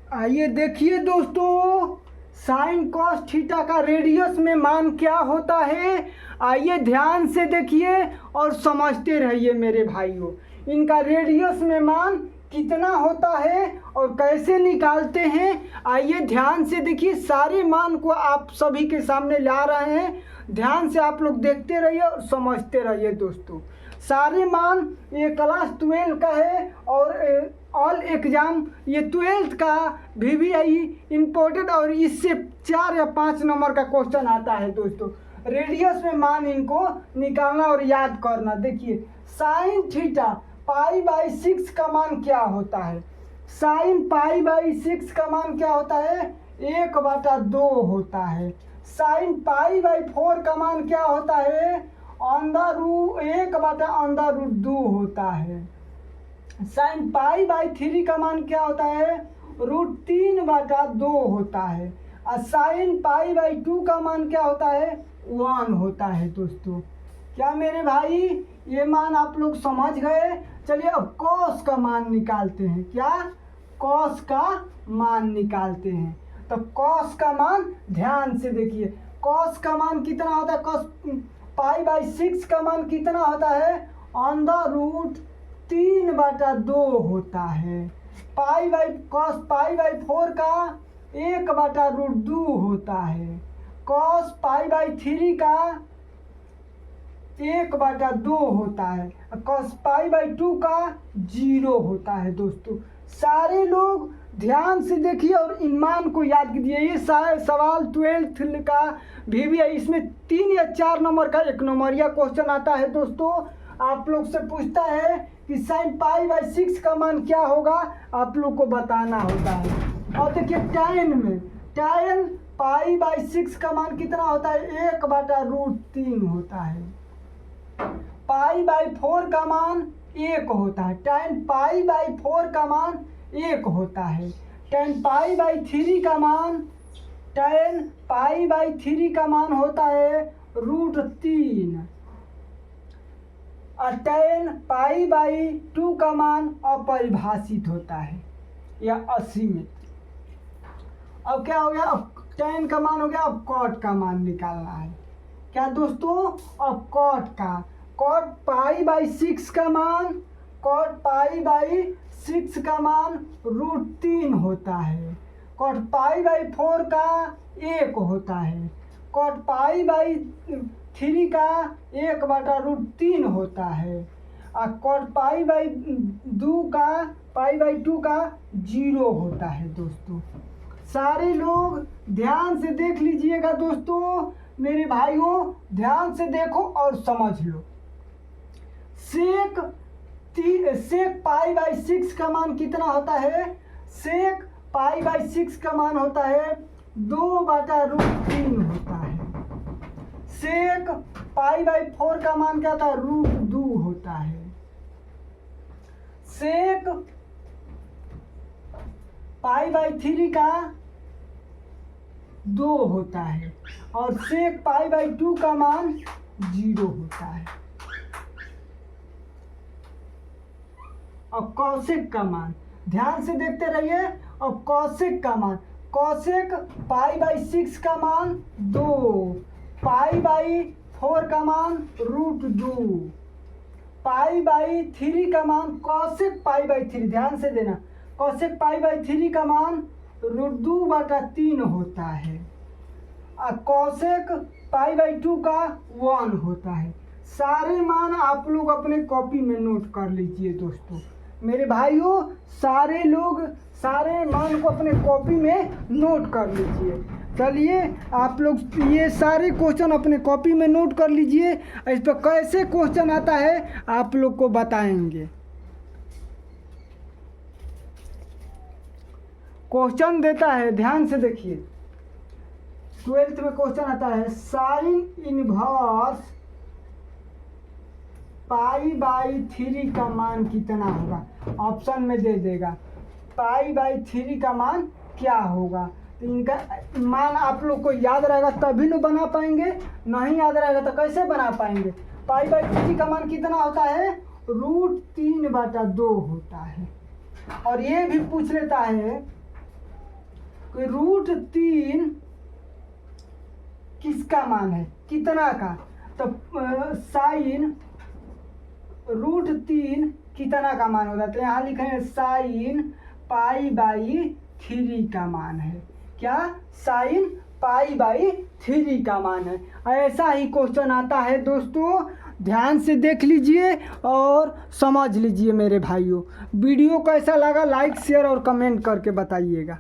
आइए देखिए दोस्तों, साइन कॉस थीटा का रेडियस में मान क्या होता है। आइए ध्यान से देखिए और समझते रहिए मेरे भाइयों। इनका रेडियस में मान कितना होता है और कैसे निकालते हैं। आइए ध्यान से देखिए, सारे मान को आप सभी के सामने ला रहे हैं। ध्यान से आप लोग देखते रहिए और समझते रहिए दोस्तों। सारे मान ये क्लास 12 का है और ऑल एग्ज़ाम ये 12th का VVI इम्पोर्टेड और इससे 4 या 5 नंबर का क्वेश्चन आता है दोस्तों। रेडियस में मान इनको निकालना और याद करना। देखिए साइन थीटा π/6 का मान क्या होता है। साइन π/6 का मान क्या होता है, 1/2 होता है। साइन π/4 का मान क्या होता है, 1/√2 होता है। साइन π/3 का मान क्या होता है, √3/2 होता है। और साइन π/2 का मान क्या होता है, 1 होता है दोस्तों। क्या मेरे भाई ये मान आप लोग समझ गए। चलिए अब कॉस का मान निकालते हैं। क्या, कॉस का मान निकालते हैं। तो कॉस का मान ध्यान से देखिए, कॉस का मान कितना होता है, कॉस π/6 का मान कितना होता है, √3/2 होता है। कॉस π/4 का 1/√2 होता है। कॉस π/3 का 1/2 होता है। कॉस π/2 का 0 होता है दोस्तों। सारे लोग ध्यान से देखिए और इन मान को याद कीजिए। ये सवाल 12th का VVI, इसमें 3 या 4 नंबर का 1 नंबरिया क्वेश्चन आता है दोस्तों। आप लोग से पूछता है कि साइन π/6 का मान क्या होगा, आप लोग को बताना होता है। और देखिए tan में, tan π/6 का मान कितना होता है, 1/√3 होता है। π/4 का मान 1 होता है। tan π/4 का मान 1 होता है। tan π/3 का मान, tan π/3 का मान होता है √3 और tan π/2 का मान अपरिभाषित होता है या असीमित। अब क्या हो गया, अब tan का मान हो गया, अब cot का मान निकालना है। क्या दोस्तों, अब cot का, cot π/6 का मान, cot π/6 का मान √3 होता है। cot π/4 का 1 होता है। cot π/3 का 1/√3 होता है। और cot π/2 का 0 होता है दोस्तों। सारे लोग ध्यान से देख लीजिएगा दोस्तों। मेरे भाइयों ध्यान से देखो और समझ लो। सेक π/6 का मान कितना होता है, सेक π/6 का मान होता है 2/√3 होता है। सेक π/4 का मान क्या होता है, √2 होता है। सेक π/3 का 2 होता है और सेक π/2 का मान 0 होता है। और कौशिक का मान ध्यान से देखते रहिए। और कौशिक का मान, कौशिक π/6 का मान 2, π/4 का मान √2, π/3 का मान, कौशिक π/3 ध्यान से देना, कौशिक π/3 का मान √2/3 होता है। और कौशिक π/2 का 1 होता है। सारे मान आप लोग अपने कॉपी में नोट कर लीजिए दोस्तों। मेरे भाइयों सारे लोग सारे मान को अपने कॉपी में नोट कर लीजिए। चलिए आप लोग ये सारे क्वेश्चन अपने कॉपी में नोट कर लीजिए। इस पर कैसे क्वेश्चन आता है आप लोग को बताएंगे। क्वेश्चन देता है, ध्यान से देखिए। 12th में क्वेश्चन आता है, साइन इनवर्स π/3 का मान कितना होगा। ऑप्शन में दे देगा π/3 का मान क्या होगा। तो इनका मान आप लोग को याद रहेगा तभी न बना पाएंगे, नहीं याद रहेगा तो कैसे बना पाएंगे। π/3 का मान कितना होता है, √3/2 होता है। और ये भी पूछ लेता है √3 किसका मान है, कितना का? तो साइन √3 कितना का मान होता है? तो यहाँ लिखेंगे साइन π/3 का मान है। क्या? साइन π/3 का मान है। ऐसा ही क्वेश्चन आता है दोस्तों, ध्यान से देख लीजिए और समझ लीजिए मेरे भाइयों। वीडियो कैसा लगा लाइक शेयर और कमेंट करके बताइएगा।